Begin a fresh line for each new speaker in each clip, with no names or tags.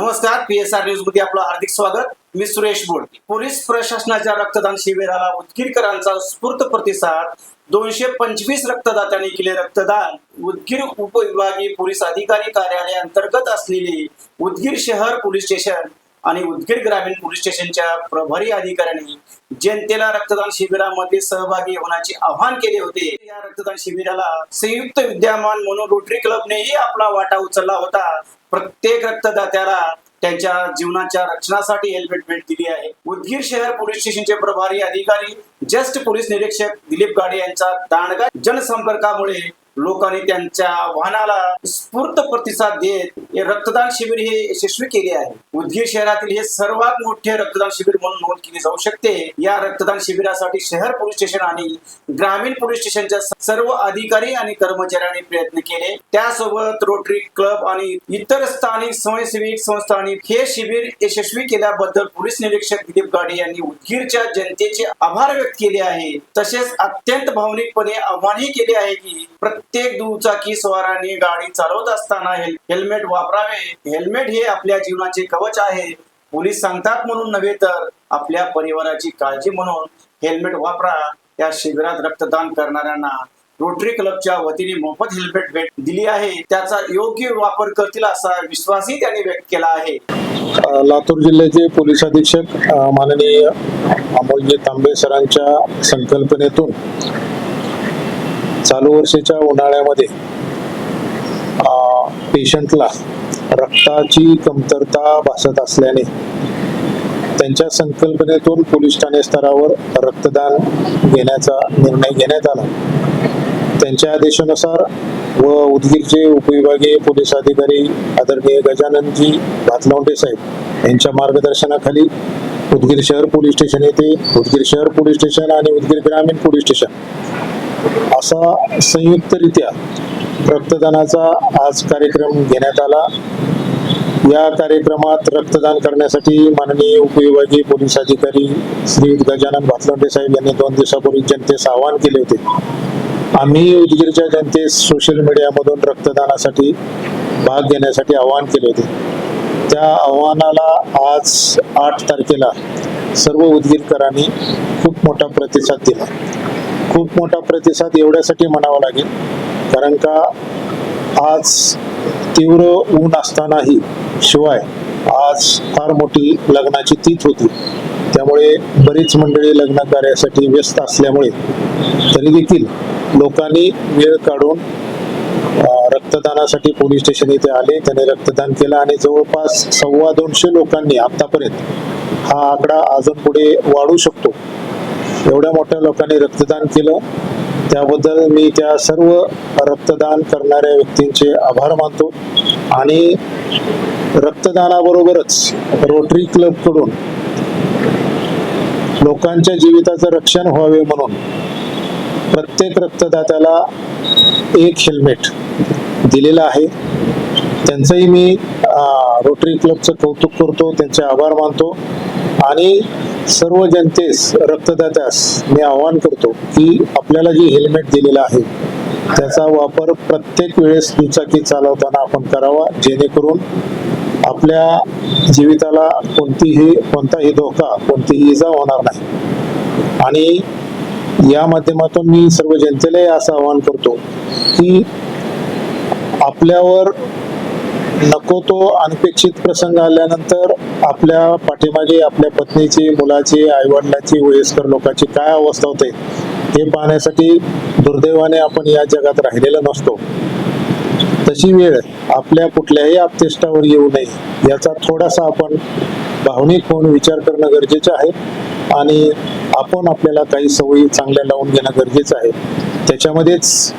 नमस्कार, PSR news मध्ये आपलं हार्दिक स्वागत. मी सुरेश बोडके. पोलीस प्रशासनाच्या रक्तदान शिबिराला उदगीरकरांचा उत्स्फूर्त प्रतिसाद. 225 रक्तदात्यांनी केले रक्तदान. उदगीर उपविभागीय पोलीस अधिकारी कार्यालय अंतर्गत असलेले उदगीर शहर पोलीस स्टेशन आणि उदगीर ग्रामीण पोलीस स्टेशनच्या प्रभारी अधिकाऱ्यांनी जनतेला रक्तदान शिबिरामध्ये सहभागी होण्याचे आवाहन केले होते. या रक्तदान शिबिराला संयुक्त विद्यमान म्हणून रोटरी क्लबनेही आपला वाटा उचलला होता. प्रत्येक रक्तदात्याला त्यांच्या जीवनाच्या रक्षणासाठी हेल्मेट भेट दिली आहे. उदगीर शहर पोलीस स्टेशनचे प्रभारी अधिकारी ज्येष्ठ पोलीस निरीक्षक दिलीप गाडे यांचा दांडगा जनसंपर्कामुळे लोकांनी त्यांच्या आव्हानाला स्फूर्त प्रतिसाद देत हे रक्तदान शिबिर हे यशस्वी केले आहे. उदगीर शहरातील हे सर्वात मोठे रक्तदान शिबिर म्हणून नोंद केली जाऊ शकते. या रक्तदान शिबिरासाठी शहर पोलीस स्टेशन आणि ग्रामीण पोलीस स्टेशनच्या सर्व अधिकारी आणि कर्मचाऱ्यांनी प्रयत्न केले. त्यासोबत रोटरी क्लब आणि इतर स्थानिक स्वयंसेवी संस्थांनी हे शिबिर यशस्वी केल्याबद्दल पोलीस निरीक्षक दिलीप गाडे यांनी उदगीरच्या जनतेचे आभार व्यक्त केले आहे. तसेच अत्यंत भावनिकपणे आव्हानही केले आहे की प्रत्येक दुचाकी स्वाराने गाडी चालवत असताना हेल्मेट वापरावे. हेल्मेट हे आपल्या जीवनाचे कवच आहे. पोलीस सांगतात म्हणून नव्हे तर आपल्या परिवाराची काळजी म्हणून हेल्मेट वापरा. या शिबिरात रक्तदान करणाऱ्यांना रोटरी क्लबच्या वतीने मोफत हेल्मेट भेट दिली आहे. त्याचा योग्य वापर करतील असा विश्वासही त्यांनी व्यक्त केला आहे.
लातूर जिल्ह्याचे पोलीस अधीक्षक माननीय अमोलजी तांबे सरांच्या संकल्पनेतून चालू वर्षाच्या उन्हाळ्यामध्ये पेशंटला रक्ताची कमतरता भासत असल्याने त्यांच्या संकल्पनेतून पोलीस ठाणे स्तरावर रक्तदान घेण्याचा निर्णय घेण्यात आला. त्यांच्या आदेशानुसार व उदगीरचे उपविभागीय पोलीस अधिकारी आदरणीय गजाननजी भातलावंडे साहेब यांच्या मार्गदर्शनाखाली उदगीर शहर पोलीस स्टेशन येथे उदगीर शहर पोलीस स्टेशन आणि उदगीर ग्रामीण पोलीस स्टेशन असा संयुक्तरित्या रक्तदानाचा आज कार्यक्रम घेण्यात आला. या कार्यक्रमात रक्तदान करण्यासाठी माननीय उपविभागीय पोलीस अधिकारी श्री गजानन भातलावंडे साहेब यांनी 2 दिवसापूर्वी जनतेस आवाहन केले होते. आम्ही उदगीरच्या जनतेस सोशल मीडियामधून रक्तदानासाठी भाग घेण्यासाठी आवाहन केले होते. त्या आव्हानाला आज 8 तारखेला सर्व उदगीरकरांनी खूप मोठा प्रतिसाद दिला. खूप मोठा प्रतिसाद एवढ्यासाठी म्हणावा लागेल कारण का आज तीव्र ऊन असतानाही शिवाय आज फार मोठी लग्नाची तीथ होती. त्यामुळे बरीच मंडळी लग्न कार्यासाठी व्यस्त असल्यामुळे तरी देखील लोकांनी वेळ काढून रक्तदानासाठी पोलीस स्टेशन येथे आले. त्याने रक्तदान केलं आणि जवळपास 250 लोकांनी आतापर्यंत हा आकडा अजून पुढे वाढू शकतो एवढ्या मोठ्या लोकांनी रक्तदान केलं. त्याबद्दल मी त्या सर्व रक्तदान करणाऱ्या व्यक्तींचे आभार मानतो आणि रक्तदानाबरोबरच रोटरी क्लब कडून लोकांच्या जीविताचं रक्षण व्हावे म्हणून प्रत्येक रक्तदात्याला एक हेल्मेट दिलेलं आहे. त्यांचंही मी रोटरी क्लबचं कौतुक करतो, त्यांचे आभार मानतो आणि सर्व जनतेस रक्तदात्यास मी आवाहन करतो की आपल्याला जी हेल्मेट दिलेला आहे त्याचा वापर प्रत्येक वेळेस दुचाकी चालवताना आपण करावा जेणेकरून आपल्या जीविताला कोणताही धोका कोणतीही इजा होणार नाही. आणि या माध्यमातून मी सर्व जनतेलाही असं आवाहन करतो की आपल्यावर नको तो अनपेक्षित प्रसंग आल्यानंतर आपल्या पाठीमागे आपल्या पत्नीची, मुलाची, आईवडिलाची, वयस्कर लोकांची काय अवस्था होते हे पाहण्यासाठी दुर्दैवाने आपण या जगात राहिलेला नसतो. तशी वेळ आपल्या कुठल्याही आपतेष्टावर येऊ नये याचा थोडासा आपण भावनिक होऊन विचार करणं गरजेचं आहे आणि आपण आपल्याला काही सवयी चांगल्या लावून घेणं गरजेचं आहे. त्याच्यामध्येच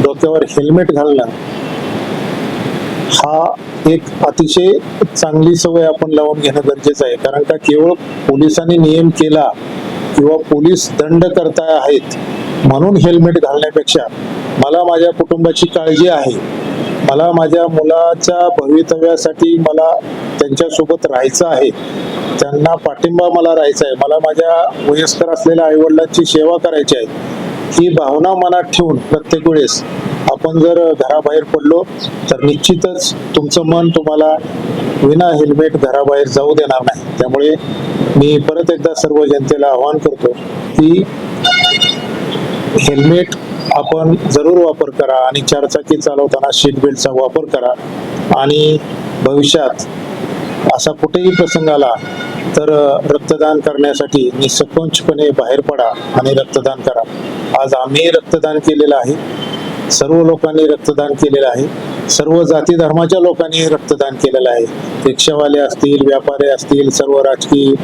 डोक्यावर हेल्मेट घालणं हा एक अतिशय चांगली सवय आपण लावून घेणं गरजेचं आहे. कारण का केवळ पोलिसांनी नियम केला किंवा पोलीस दंड करताय आहेत म्हणून हेल्मेट घालण्यापेक्षा मला माझ्या कुटुंबाची काळजी आहे, मला माझ्या मुलाच्या भवितव्यासाठी मला त्यांच्यासोबत राहायचं आहे, त्यांना पाठिंबा मला राहायचा आहे, मला माझ्या वयस्कर असलेल्या आईवडिलांची सेवा करायची आहे, ही भावना मनात ठेवून प्रत्येक वेळेस आपण जर घराबाहेर पडलो तर निश्चितच तुमचं मन तुम्हाला विना हेल्मेट घराबाहेर जाऊ देणार नाही. त्यामुळे मी परत एकदा सर्व जनतेला आवाहन करतो की हेल्मेट आपण जरूर वापर करा आणि चारचाकी चालवताना सीट बेल्टचा वापर करा. आणि भविष्यात असा कुठेही प्रसंग आला तर रक्तदान करण्यासाठी निसंकोचपणे बाहेर पडा आणि रक्तदान करा. आज आम्ही रक्तदान केलेलं आहे, सर्व लोकांनी रक्तदान केलेलं आहे, सर्व जाती धर्माच्या लोकांनी रक्तदान केलेलं आहे. रिक्षावाले असतील, व्यापारी असतील, सर्व राजकीय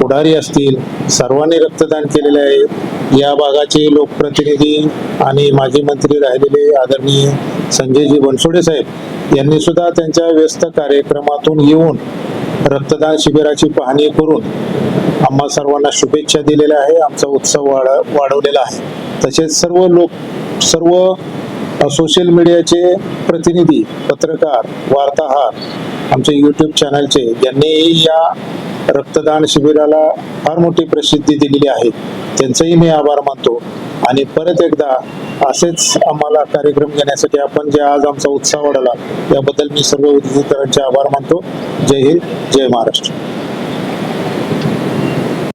पुढारी असतील, सर्वांनी रक्तदान केलेले आहे. या भागाचे लोकप्रतिनिधी आणि माजी मंत्री राहिलेले आदरणीय संजयजी बनसोडे साहेब यांनी सुद्धा त्यांच्या व्यस्त कार्यक्रमातून येऊन रक्तदान शिबिराची पाहणी करून आम्हा सर्वांना शुभेच्छा दिलेल्या आहे. आमचा उत्सव वाढवलेला आहे. तसेच सर्व सोशल मीडियाचे प्रतिनिधी, पत्रकार, वार्ताहर, आमचे यूट्यूब चॅनलचे यांनी या रक्तदान शिबिराला फार मोठी प्रसिद्धी दिलेली आहे. त्यांचंही मी आभार मानतो. आणि परत एकदा असेच आम्हाला कार्यक्रम घेण्यासाठी आपण जे आज आमचा उत्साह वाढवला याबद्दल मी सर्व उद्योजकांचे आभार मानतो. जय हिंद, जय महाराष्ट्र.